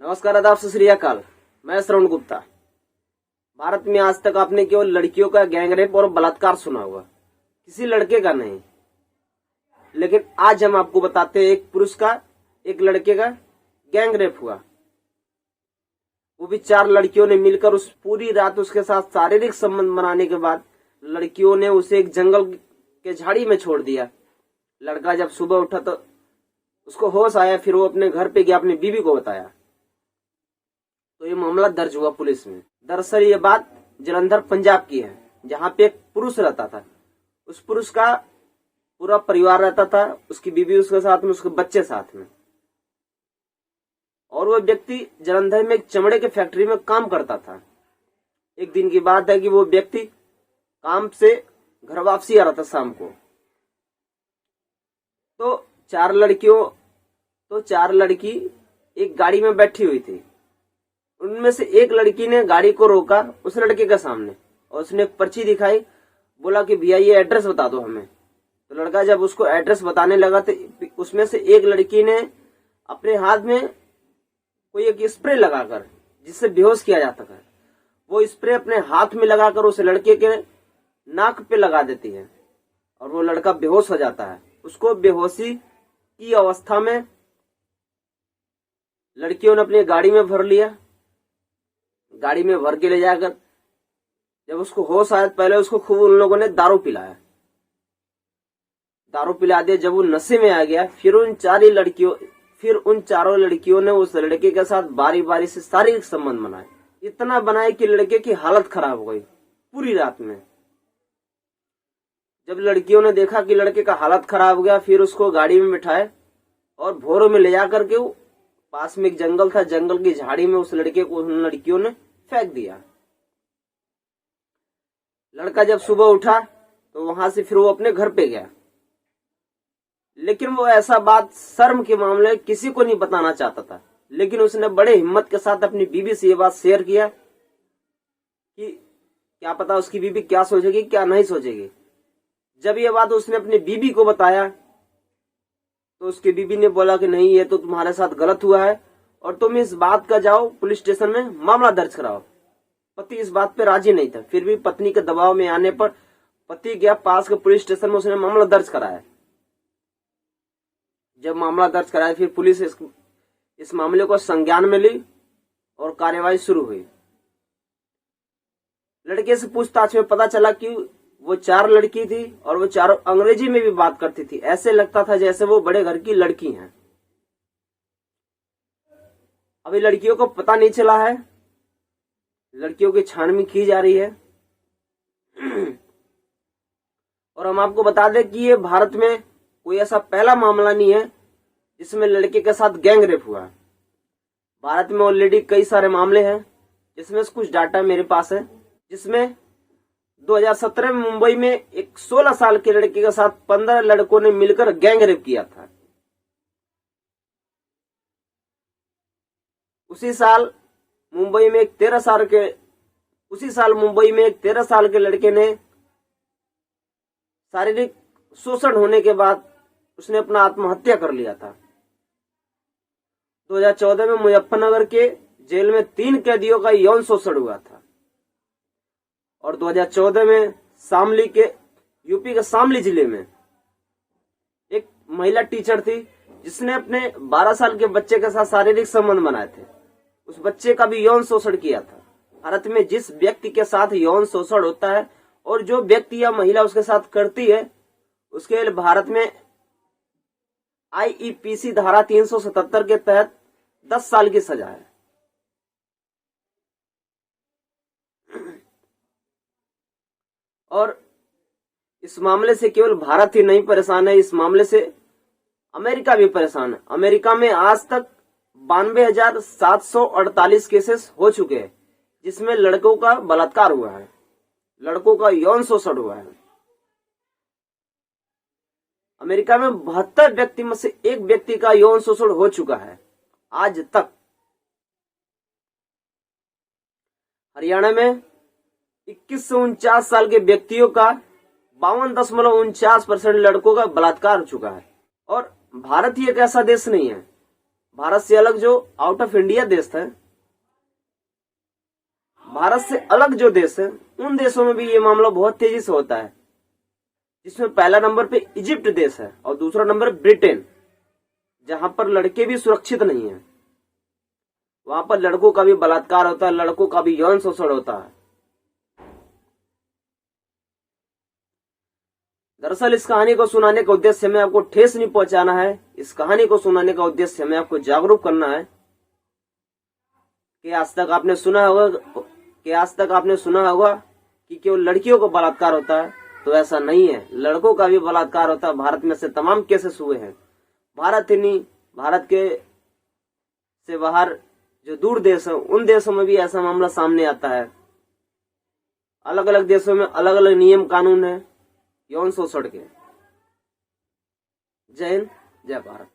नमस्कार, आदाब, सत श्री अकाल। मैं श्रवण गुप्ता। भारत में आज तक आपने केवल लड़कियों का गैंगरेप और बलात्कार सुना होगा, किसी लड़के का नहीं। लेकिन आज हम आपको बताते हैं एक पुरुष का एक लड़के का गैंगरेप हुआ, वो भी 4 लड़कियों ने मिलकर उस पूरी रात उसके साथ शारीरिक संबंध बनाने के बाद लड़कियों ने उसे एक जंगल के झाड़ी में छोड़ दिया। लड़का जब सुबह उठा तो उसको होश आया, फिर वो अपने घर पे गया, अपनी बीवी को बताया तो ये मामला दर्ज हुआ पुलिस में। दरअसल ये बात जलंधर पंजाब की है, जहां पे एक पुरुष रहता था। उस पुरुष का पूरा परिवार रहता था, उसकी बीवी उसके साथ में, उसके बच्चे साथ में। और वो व्यक्ति जलंधर में एक चमड़े के फैक्ट्री में काम करता था। एक दिन की बात है कि वो व्यक्ति काम से घर वापसी आ रहा था शाम को। तो 4 लड़की एक गाड़ी में बैठी हुई थी। उनमें से एक लड़की ने गाड़ी को रोका उस लड़के के सामने और उसने एक पर्ची दिखाई, बोला कि भैया ये एड्रेस बता दो हमें। तो लड़का जब उसको एड्रेस बताने लगा तो उसमें से एक लड़की ने अपने हाथ में कोई एक स्प्रे लगाकर, जिससे बेहोश किया जाता है, वो स्प्रे अपने हाथ में लगाकर उस लड़के के नाक पे लगा देती है और वो लड़का बेहोश हो जाता है। उसको बेहोशी की अवस्था में लड़कियों ने अपनी गाड़ी में भर लिया। गाड़ी में भर के ले जाकर जब उसको होश आया, पहले उसको खूब उन लोगों ने दारू पिलाया। दारू पिला दिया। जब वो नशे में आ गया, फिर उन 4 लड़कियों ने उस लड़के के साथ बारी बारी से शारीरिक संबंध बनाए। इतना बनाए कि लड़के की हालत खराब हो गई पूरी रात में। जब लड़कियों ने देखा कि लड़के का हालत खराब हो गया, फिर उसको गाड़ी में बिठाए और भोरों में ले जाकर के पास में एक जंगल था, जंगल की झाड़ी में उस लड़के को उन लड़कियों ने फेंक दिया। लड़का जब सुबह उठा तो वहां से फिर वो अपने घर पे गया, लेकिन वो ऐसा बात शर्म के मामले किसी को नहीं बताना चाहता था। लेकिन उसने बड़े हिम्मत के साथ अपनी बीवी से ये बात शेयर किया कि क्या पता उसकी बीवी क्या सोचेगी क्या नहीं सोचेगी। जब ये बात उसने अपनी बीवी को बताया तो उसकी बीवी ने बोला कि नहीं, ये तो तुम्हारे साथ गलत हुआ है और तुम इस बात का जाओ पुलिस स्टेशन में मामला दर्ज कराओ। पति इस बात पे राजी नहीं था, फिर भी पत्नी के दबाव में आने पर पति गया पास के पुलिस स्टेशन में, उसने मामला दर्ज कराया। जब मामला दर्ज कराया, फिर पुलिस इस मामले को संज्ञान में ली और कार्यवाही शुरू हुई। लड़के से पूछताछ में पता चला कि वो 4 लड़की थी और वो चारों अंग्रेजी में भी बात करती थी। ऐसे लगता था जैसे वो बड़े घर की लड़की हैं। अभी लड़कियों को पता नहीं चला है, लड़कियों की छानबीन की जा रही है। और हम आपको बता दें कि ये भारत में कोई ऐसा पहला मामला नहीं है जिसमें लड़के के साथ गैंगरेप हुआ। भारत में ऑलरेडी कई सारे मामले हैं, जिसमें से कुछ डाटा मेरे पास है, जिसमें 2017 में मुंबई में एक 16 साल के लड़के के साथ 15 लड़कों ने मिलकर गैंगरेप किया था। उसी साल मुंबई में एक 13 साल के लड़के ने शारीरिक शोषण होने के बाद उसने अपना आत्महत्या कर लिया था। 2014 में मुजफ्फरनगर के जेल में 3 कैदियों का यौन शोषण हुआ था। और 2014 में यूपी के शामली जिले में एक महिला टीचर थी जिसने अपने 12 साल के बच्चे के साथ शारीरिक संबंध बनाए थे। उस बच्चे का भी यौन शोषण किया था। भारत में जिस व्यक्ति के साथ यौन शोषण होता है और जो व्यक्ति या महिला उसके साथ करती है, उसके लिए भारत में IEPC धारा 377 के तहत 10 साल की सजा है। और इस मामले से केवल भारत ही नहीं परेशान है, इस मामले से अमेरिका भी परेशान है। अमेरिका में आज तक 92,748 केसेस हो चुके हैं, जिसमें लड़कों का बलात्कार हुआ है, लड़कों का यौन शोषण हुआ है। अमेरिका में 72 व्यक्ति में से एक व्यक्ति का यौन शोषण हो चुका है आज तक। हरियाणा में 21 से 49 साल के व्यक्तियों का 52.49% लड़कों का बलात्कार हो चुका है। और भारत ही एक ऐसा देश नहीं है, भारत से अलग जो आउट ऑफ इंडिया देश है, भारत से अलग जो देश है, उन देशों में भी ये मामला बहुत तेजी से होता है, जिसमें पहला नंबर पे इजिप्ट देश है और दूसरा नंबर ब्रिटेन, जहां पर लड़के भी सुरक्षित नहीं है। वहां पर लड़कों का भी बलात्कार होता है, लड़कों का भी यौन शोषण होता है। दरअसल इस कहानी को सुनाने का उद्देश्य हमें आपको ठेस नहीं पहुंचाना है, इस कहानी को सुनाने का उद्देश्य हमें आपको जागरूक करना है कि आज तक आपने सुना होगा कि केवल लड़कियों को बलात्कार होता है, तो ऐसा नहीं है, लड़कों का भी बलात्कार होता है। भारत में से तमाम केसेस हुए हैं। भारत ही नहीं, भारत के से बाहर जो दूर देश है, उन देशों में भी ऐसा मामला सामने आता है। अलग अलग देशों में अलग अलग नियम कानून है यौन शोषण के। जय हिंद, जय भारत।